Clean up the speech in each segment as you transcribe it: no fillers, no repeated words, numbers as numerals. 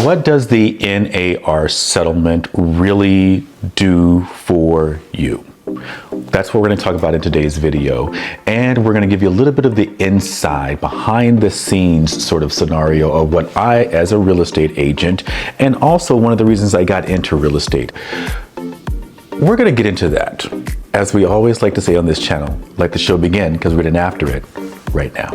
What does the NAR settlement really do for you? That's what we're going to talk about in today's video. And we're going to give you a little bit of the inside, behind the scenes sort of scenario of what I, as a real estate agent, and also one of the reasons I got into real estate. We're going to get into that. As we always like to say on this channel, let the show begin, because we're getting after it right now.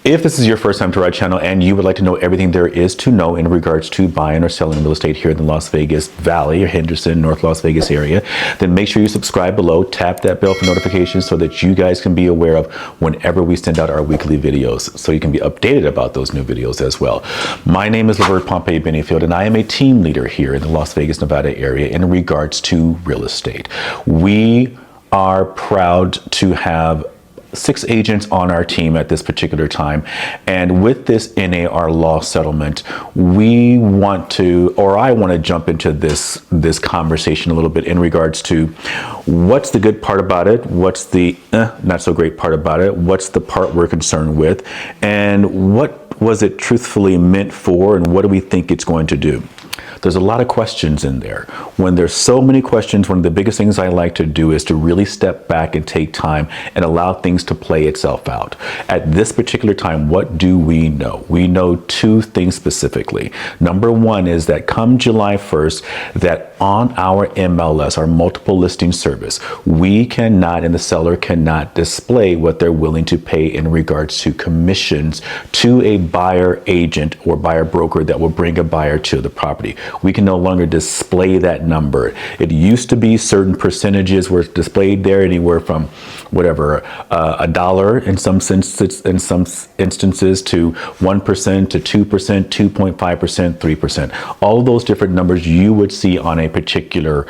If this is your first time to our channel and you would like to know everything there is to know in regards to buying or selling real estate here in the Las Vegas Valley or Henderson, North Las Vegas area, then make sure you subscribe below, tap that bell for notifications so that you guys can be aware of whenever we send out our weekly videos, so you can be updated about those new videos as well. My name is Lavert Pompey Benefield, and I am a team leader here in the Las Vegas, Nevada area in regards to real estate. We are proud to have 6 agents on our team at this particular time. And with this NAR law settlement, we want to, or I want to jump into this conversation a little bit in regards to what's the good part about it, what's the not so great part about it, what's the part we're concerned with, and what was it truthfully meant for, and what do we think it's going to do? There's a lot of questions in there. When there's so many questions, one of the biggest things I like to do is to really step back and take time and allow things to play itself out. At this particular time, what do we know? We know 2 things specifically. Number one is that come July 1st, that on our MLS, our multiple listing service, we cannot, and the seller cannot display what they're willing to pay in regards to commissions to a buyer agent or buyer broker that will bring a buyer to the property. We can no longer display that number. It used to be certain percentages were displayed there, anywhere from whatever, $1 in some instances to 1% to 2%, 2.5%, 3%. All of those different numbers you would see on a particular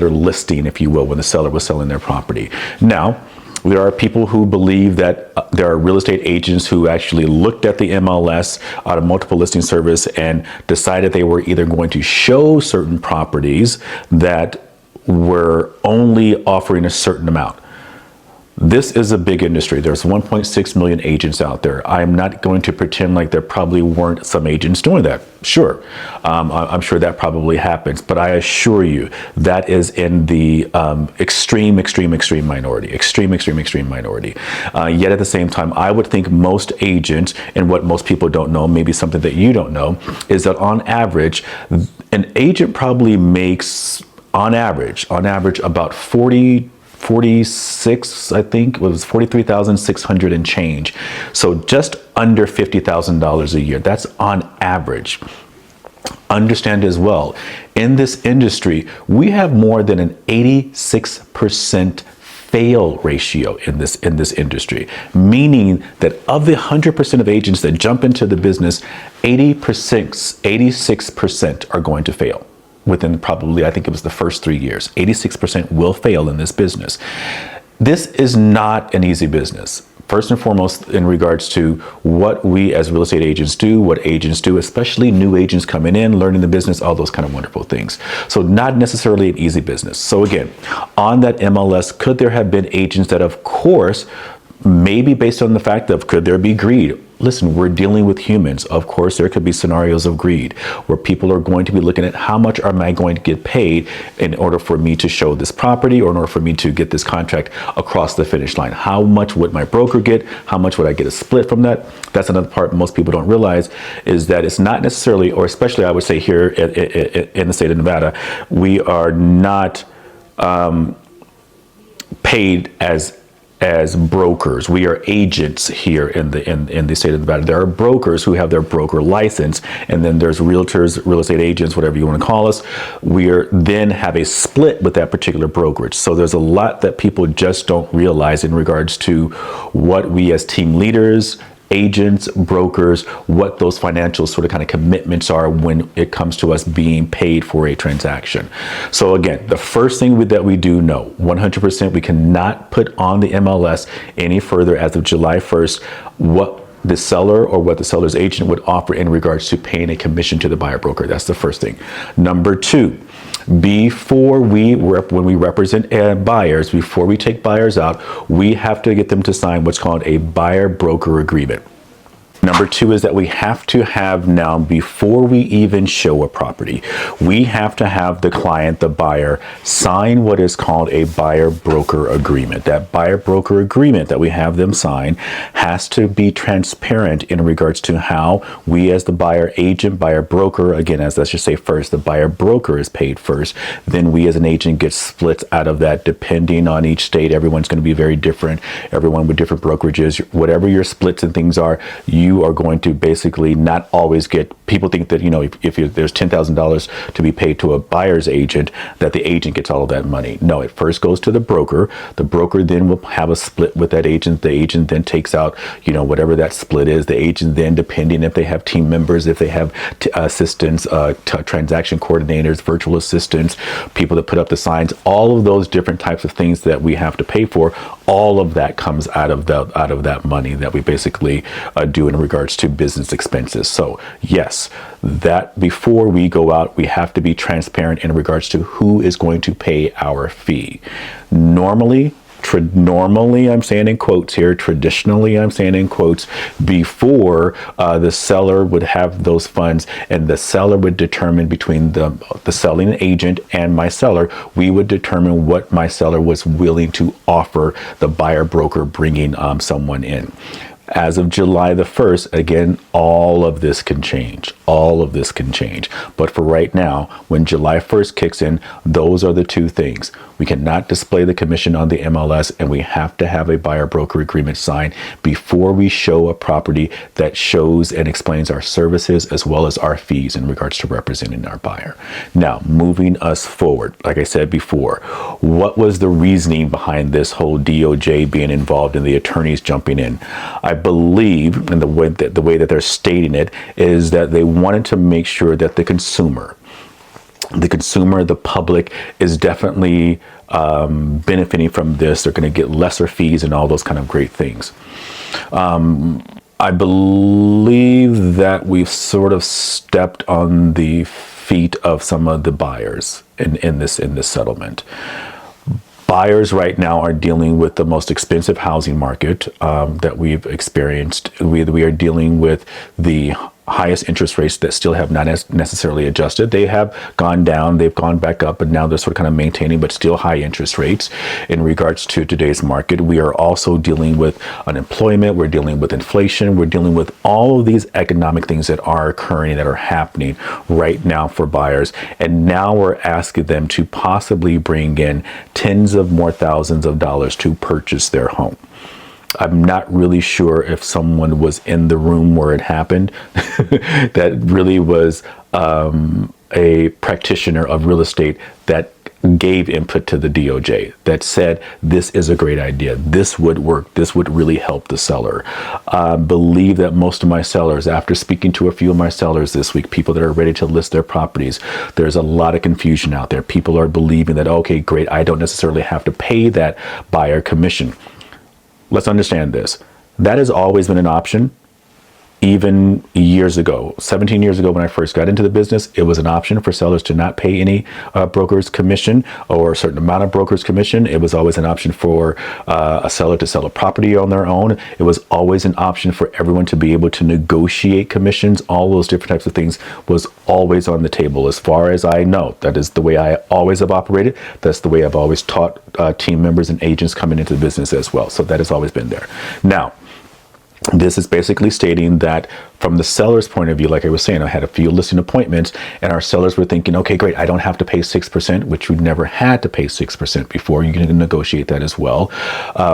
listing, if you will, when the seller was selling their property. Now, there are people who believe that there are real estate agents who actually looked at the MLS out of multiple listing service and decided they were either going to show certain properties that were only offering a certain amount. This is a big industry. There's 1.6 million agents out there. I'm not going to pretend like there probably weren't some agents doing that. Sure, I'm sure that probably happens, but I assure you that is in the extreme minority, extreme minority. Yet at the same time, I would think most agents, and what most people don't know, maybe something that you don't know, is that on average, an agent probably makes on average about 46, I think it was 43,600 and change. So just under $50,000 a year. That's on average. Understand as well, in this industry, we have more than an 86% fail ratio in this industry, meaning that of the 100% of agents that jump into the business, 86% are going to fail. Within probably, I think it was the first 3 years, 86% will fail in this business. This is not an easy business. First and foremost, in regards to what we as real estate agents do, what agents do, especially new agents coming in, learning the business, all those kind of wonderful things. So not necessarily an easy business. So again, on that MLS, could there have been agents that, of course, maybe based on the fact of could there be greed? Listen, we're dealing with humans. Of course, there could be scenarios of greed where people are going to be looking at how much am I going to get paid in order for me to show this property, or in order for me to get this contract across the finish line. How much would my broker get? How much would I get a split from that? That's another part most people don't realize, is that it's not necessarily, or especially I would say here in the state of Nevada, we are not paid as brokers. We are agents here in the state of Nevada. There are brokers who have their broker license, and then there's realtors, real estate agents, whatever you want to call us. We then have a split with that particular brokerage. So there's a lot that people just don't realize in regards to what we as team leaders, agents, brokers, what those financial sort of kind of commitments are when it comes to us being paid for a transaction. So again, the first thing that we do know, 100%, we cannot put on the MLS any further as of July 1st what the seller or what the seller's agent would offer in regards to paying a commission to the buyer broker. That's the first thing. Number two, Before when we represent buyers, before we take buyers out, we have to get them to sign what's called a buyer broker agreement. Number two is that we have to have now, before we even show a property, we have to have the client, the buyer, sign what is called a buyer broker agreement. That buyer broker agreement that we have them sign has to be transparent in regards to how we as the buyer agent, buyer broker, again, as let's just say first, the buyer broker is paid first, then we as an agent get splits out of that depending on each state. Everyone's going to be very different, everyone with different brokerages. Whatever your splits and things are, you are going to basically not always get, people think that, if there's $10,000 to be paid to a buyer's agent, that the agent gets all of that money. No, it first goes to the broker. The broker then will have a split with that agent. The agent then takes out, whatever that split is. The agent then, depending if they have team members, if they have assistants, transaction coordinators, virtual assistants, people that put up the signs, all of those different types of things that we have to pay for, all of that comes out of that money that we basically do in regards to business expenses. So yes, that before we go out, we have to be transparent in regards to who is going to pay our fee. Normally, I'm saying in quotes here, traditionally I'm saying in quotes, before the seller would have those funds and the seller would determine between the selling agent and my seller, we would determine what my seller was willing to offer the buyer broker bringing someone in. As of July the 1st, again, all of this can change. All of this can change. But for right now, when July 1st kicks in, those are the two things. We cannot display the commission on the MLS, and we have to have a buyer broker agreement signed before we show a property that shows and explains our services as well as our fees in regards to representing our buyer. Now, moving us forward, like I said before, what was the reasoning behind this whole DOJ being involved and the attorneys jumping in? I believe, and the way that they're stating it, is that they wanted to make sure that the consumer, the public, is definitely benefiting from this. They're going to get lesser fees and all those kind of great things. I believe that we've sort of stepped on the feet of some of the buyers in this settlement. Buyers right now are dealing with the most expensive housing market that we've experienced. We are dealing with the highest interest rates that still have not necessarily adjusted. They have gone down, they've gone back up, but now they're sort of kind of maintaining, but still high interest rates in regards to today's market. We are also dealing with unemployment, we're dealing with inflation, we're dealing with all of these economic things that are occurring, that are happening right now for buyers. And now we're asking them to possibly bring in tens of more thousands of dollars to purchase their home. I'm not really sure if someone was in the room where it happened that really was a practitioner of real estate that gave input to the DOJ, that said, this is a great idea, this would work, this would really help the seller. I believe that most of my sellers, after speaking to a few of my sellers this week, people that are ready to list their properties, there's a lot of confusion out there. People are believing that, okay, great, I don't necessarily have to pay that buyer commission. Let's understand this. That has always been an option. Even years ago, 17 years ago, when I first got into the business, it was an option for sellers to not pay any broker's commission or a certain amount of broker's commission. It was always an option for a seller to sell a property on their own. It was always an option for everyone to be able to negotiate commissions. All those different types of things was always on the table. As far as I know, that is the way I always have operated. That's the way I've always taught team members and agents coming into the business as well. So that has always been there. Now, this is basically stating that from the seller's point of view, like I was saying, I had a few listing appointments and our sellers were thinking, okay, great, I don't have to pay 6%, which we never had to pay 6% before. You can negotiate that as well.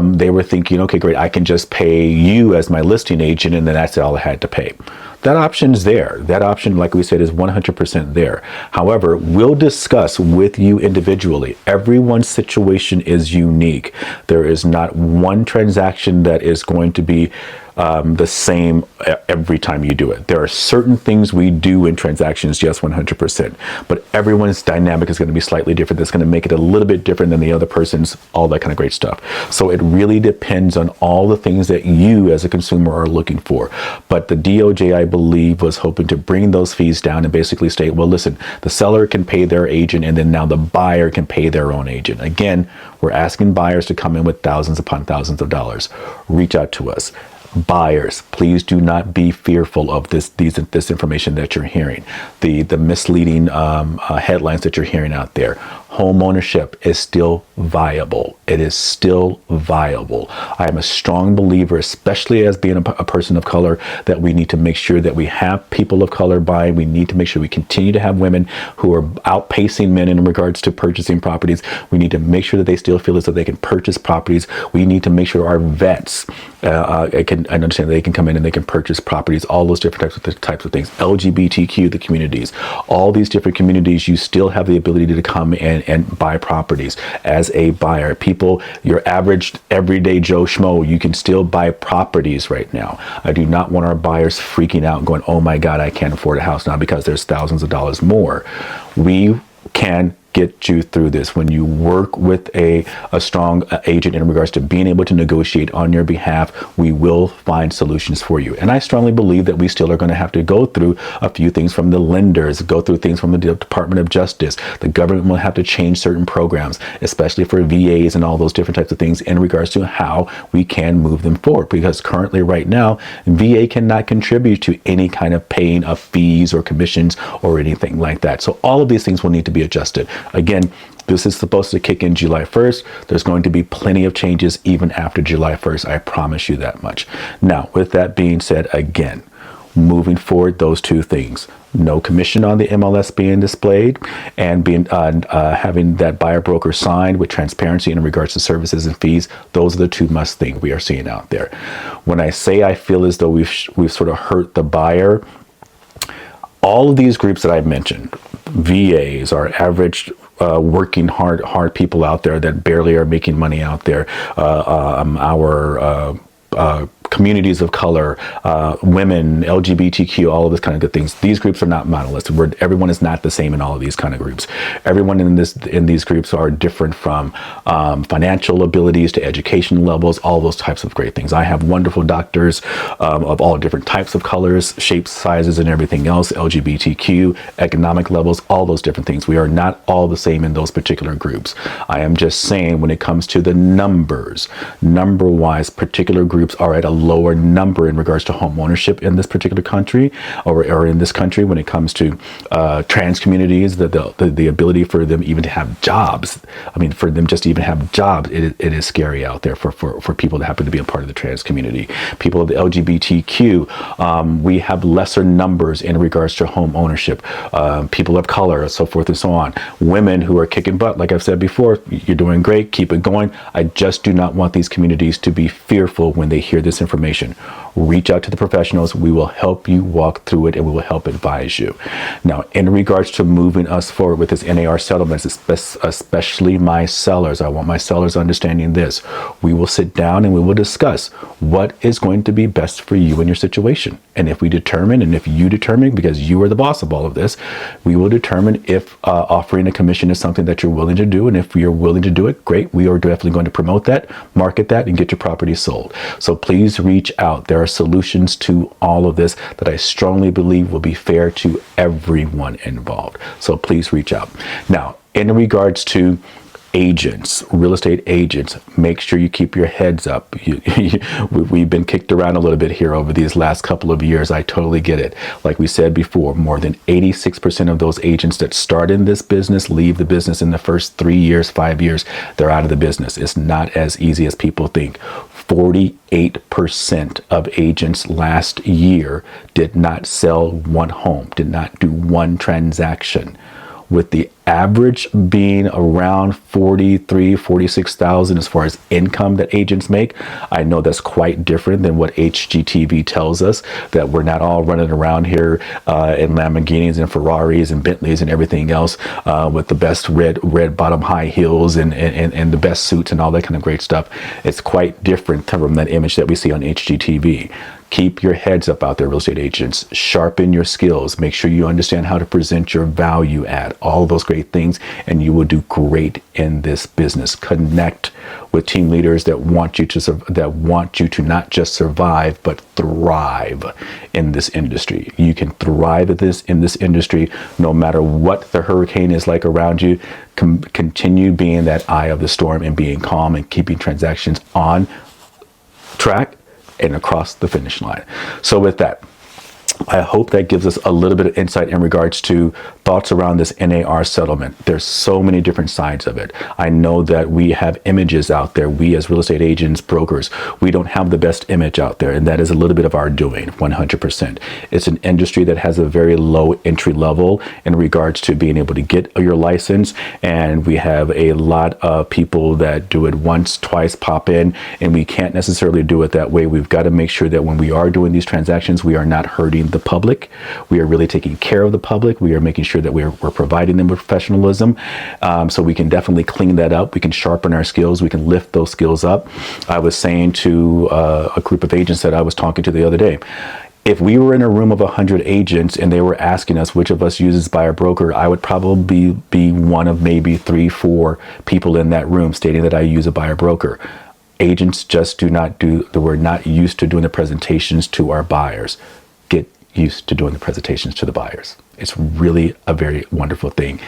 They were thinking, okay, great, I can just pay you as my listing agent and then that's all I had to pay. That option's there. That option, like we said, is 100% there. However, we'll discuss with you individually. Everyone's situation is unique. There is not one transaction that is going to be the same every time. time you do it. There are certain things we do in transactions just 100%, but everyone's dynamic is going to be slightly different. That's going to make it a little bit different than the other person's, all that kind of great stuff. So it really depends on all the things that you as a consumer are looking for. But the DOJ, I believe, was hoping to bring those fees down and basically state, well, listen, the seller can pay their agent, and then now the buyer can pay their own agent. Again, we're asking buyers to come in with thousands upon thousands of dollars. Reach out to us. Buyers, please do not be fearful of this information that you're hearing, the misleading headlines that you're hearing out there. Home ownership is still viable. It is still viable. I am a strong believer, especially as being a person of color, that we need to make sure that we have people of color buying. We need to make sure we continue to have women who are outpacing men in regards to purchasing properties. We need to make sure that they still feel as though they can purchase properties. We need to make sure our vets can understand that they can come in and they can purchase properties, all those different types of things. LGBTQ, the communities, all these different communities, you still have the ability to come and buy properties as a buyer. People, your average everyday Joe Schmo, you can still buy properties right now. I do not want our buyers freaking out and going, oh my God, I can't afford a house now because there's thousands of dollars more. We can get you through this. When you work with a strong agent in regards to being able to negotiate on your behalf, we will find solutions for you. And I strongly believe that we still are going to have to go through a few things from the lenders, go through things from the Department of Justice. The government will have to change certain programs, especially for VAs and all those different types of things in regards to how we can move them forward. Because currently right now, VA cannot contribute to any kind of paying of fees or commissions or anything like that. So all of these things will need to be adjusted. Again, this is supposed to kick in July 1st. There's going to be plenty of changes even after July 1st. I promise you that much. Now, with that being said, again, moving forward, those two things: no commission on the MLS being displayed, and having that buyer broker signed with transparency in regards to services and fees. Those are the two must things we are seeing out there. When I say I feel as though we've sort of hurt the buyer, all of these groups that I've mentioned, VAs, our average working hard people out there that barely are making money out there, our communities of color, women, LGBTQ, all of this kind of good things. These groups are not monolithic. Everyone is not the same in all of these kind of groups. Everyone in these groups are different, from financial abilities to education levels, all those types of great things. I have wonderful doctors of all different types of colors, shapes, sizes, and everything else, LGBTQ, economic levels, all those different things. We are not all the same in those particular groups. I am just saying, when it comes to the numbers, number-wise, particular groups are at a lower number in regards to home ownership in this particular country, or in this country, when it comes to trans communities, the ability for them even to have jobs. I mean, for them just to even have jobs, it is scary out there for people that happen to be a part of the trans community. People of the LGBTQ, we have lesser numbers in regards to home ownership. People of color, so forth and so on. Women who are kicking butt, like I've said before, you're doing great, keep it going. I just do not want these communities to be fearful when they hear this information. Reach out to the professionals. We will help you walk through it, and we will help advise you. Now, in regards to moving us forward with this NAR settlements, especially my sellers, I want my sellers understanding this. We will sit down and we will discuss what is going to be best for you in your situation. And if we determine, and if you determine, because you are the boss of all of this, we will determine if offering a commission is something that you're willing to do. And if you're willing to do it, great. We are definitely going to promote that, market that, and get your property sold. So please reach out. There are solutions to all of this that I strongly believe will be fair to everyone involved. So please reach out. Now, in regards to agents, real estate agents, make sure you keep your heads up. We've been kicked around a little bit here over these last couple of years. I totally get it. Like we said before, more than 86% of those agents that start in this business leave the business in the first 3 years, 5 years. They're out of the business. It's not as easy as people think. 48% of agents last year did not sell one home, did not do one transaction, with the average being around 46,000 as far as income that agents make. I know that's quite different than what HGTV tells us, that we're not all running around here in Lamborghinis and Ferraris and Bentleys and everything else with the best red bottom high heels and the best suits and all that kind of great stuff. It's quite different from that image that we see on HGTV. Keep your heads up out there, real estate agents. Sharpen your skills. Make sure you understand how to present your value add, all those great things, and you will do great in this business. Connect with team leaders that want you to not just survive, but thrive in this industry. You can thrive in this industry no matter what the hurricane is like around you. Continue being that eye of the storm and being calm and keeping transactions on track and across the finish line. So with that, I hope that gives us a little bit of insight in regards to thoughts around this NAR settlement. There's so many different sides of it. I know that we have images out there. We as real estate agents, brokers, we don't have the best image out there, and that is a little bit of our doing, 100%. It's an industry that has a very low entry level in regards to being able to get your license, and we have a lot of people that do it once, twice, pop in, and we can't necessarily do it that way. We've got to make sure that when we are doing these transactions, we are not hurting the public. We are really taking care of the public. We are making sure that we're providing them with professionalism. So we can definitely clean that up. We can sharpen our skills. We can lift those skills up. I was saying to a group of agents that I was talking to the other day, if we were in a room of 100 agents and they were asking us which of us uses buyer broker, I would probably be one of maybe 3-4 people in that room stating that I use a buyer broker. Agents just we're not used to doing the presentations to our buyers. Get used to doing the presentations to the buyers. It's really a very wonderful thing.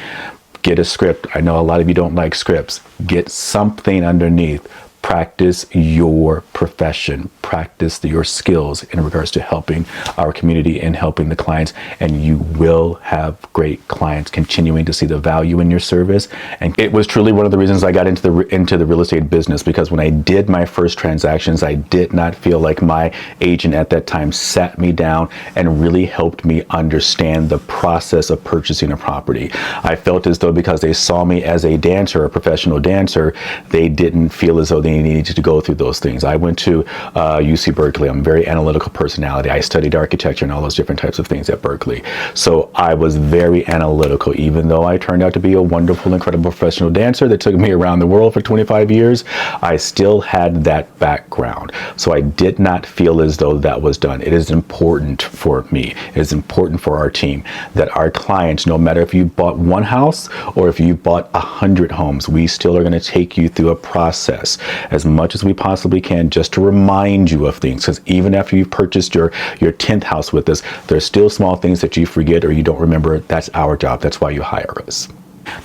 Get a script. I know a lot of you don't like scripts. Get something underneath. Practice your profession, practice your skills in regards to helping our community and helping the clients, and you will have great clients continuing to see the value in your service. And it was truly one of the reasons I got into the real estate business, because when I did my first transactions, I did not feel like my agent at that time sat me down and really helped me understand the process of purchasing a property. I felt as though because they saw me as a dancer, a professional dancer, they didn't feel as though they needed to go through those things. I went to UC Berkeley. I'm a very analytical personality. I studied architecture and all those different types of things at Berkeley. So I was very analytical, even though I turned out to be a wonderful, incredible professional dancer that took me around the world for 25 years. I still had that background. So I did not feel as though that was done. It is important for me. It is important for our team that our clients, no matter if you bought one house or if you bought 100 homes, we still are going to take you through a process as much as we possibly can, just to remind you of things, because even after you've purchased your 10th house with us, there's still small things that you forget or you don't remember. That's our job. That's why you hire us.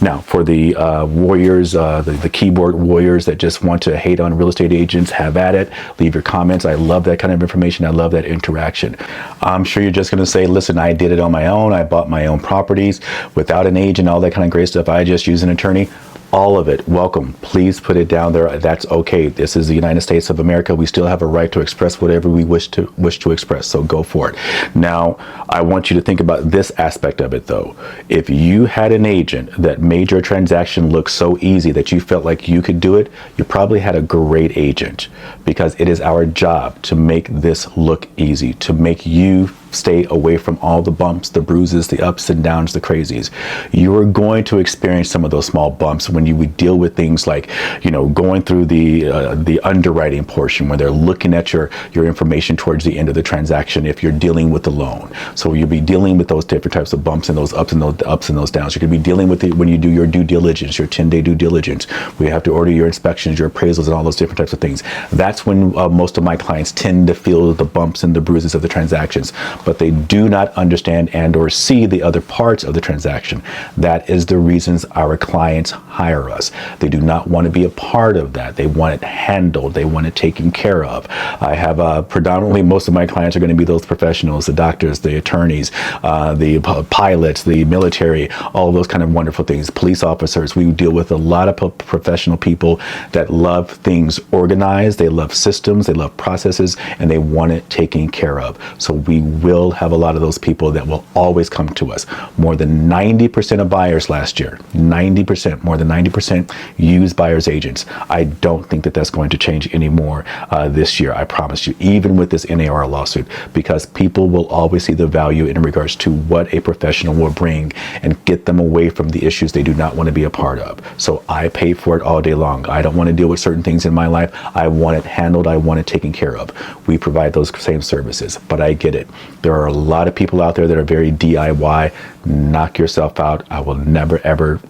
Now, for the warriors, the keyboard warriors that just want to hate on real estate agents, have at it. Leave your comments. I love that kind of information. I love that interaction. I'm sure you're just going to say, listen, I did it on my own. I bought my own properties without an agent, all that kind of great stuff. I just use an attorney. All of it, welcome. Please put it down there. That's okay. This is the United States of America. We still have a right to express whatever we wish to express. So go for it. Now, I want you to think about this aspect of it, though. If you had an agent that made your transaction look so easy that you felt like you could do it, you probably had a great agent, because it is our job to make this look easy, to make you stay away from all the bumps, the bruises, the ups and downs, the crazies. You are going to experience some of those small bumps when you would deal with things like, going through the underwriting portion, when they're looking at your information towards the end of the transaction, if you're dealing with the loan. So you'll be dealing with those different types of bumps and those ups and those downs. You're going to be dealing with it when you do your due diligence, your 10-day due diligence. We have to order your inspections, your appraisals, and all those different types of things. That's when most of my clients tend to feel the bumps and the bruises of the transactions, but they do not understand and or see the other parts of the transaction. That is the reasons our clients hire us. They do not want to be a part of that. They want it handled. They want it taken care of. I have predominantly, most of my clients are going to be those professionals, the doctors, the attorneys, the pilots, the military, all those kind of wonderful things, police officers. We deal with a lot of professional people that love things organized. They love systems. They love processes, and they want it taken care of. So we will will have a lot of those people that will always come to us. More than 90% of buyers last year, more than 90% used buyer's agents. I don't think that that's going to change anymore this year. I promise you, even with this NAR lawsuit, because people will always see the value in regards to what a professional will bring and get them away from the issues they do not want to be a part of. So I pay for it all day long. I don't want to deal with certain things in my life. I want it handled. I want it taken care of. We provide those same services, but I get it. There are a lot of people out there that are very DIY. Knock yourself out. I will never, ever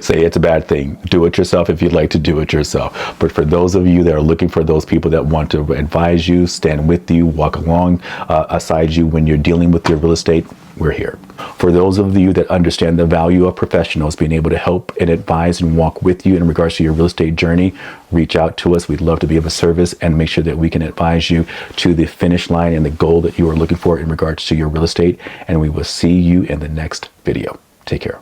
say it's a bad thing. Do it yourself if you'd like to do it yourself. But for those of you that are looking for those people that want to advise you, stand with you, walk along aside you when you're dealing with your real estate, we're here. For those of you that understand the value of professionals being able to help and advise and walk with you in regards to your real estate journey, reach out to us. We'd love to be of a service and make sure that we can advise you to the finish line and the goal that you are looking for in regards to your real estate. And we will see you in the next video. Take care.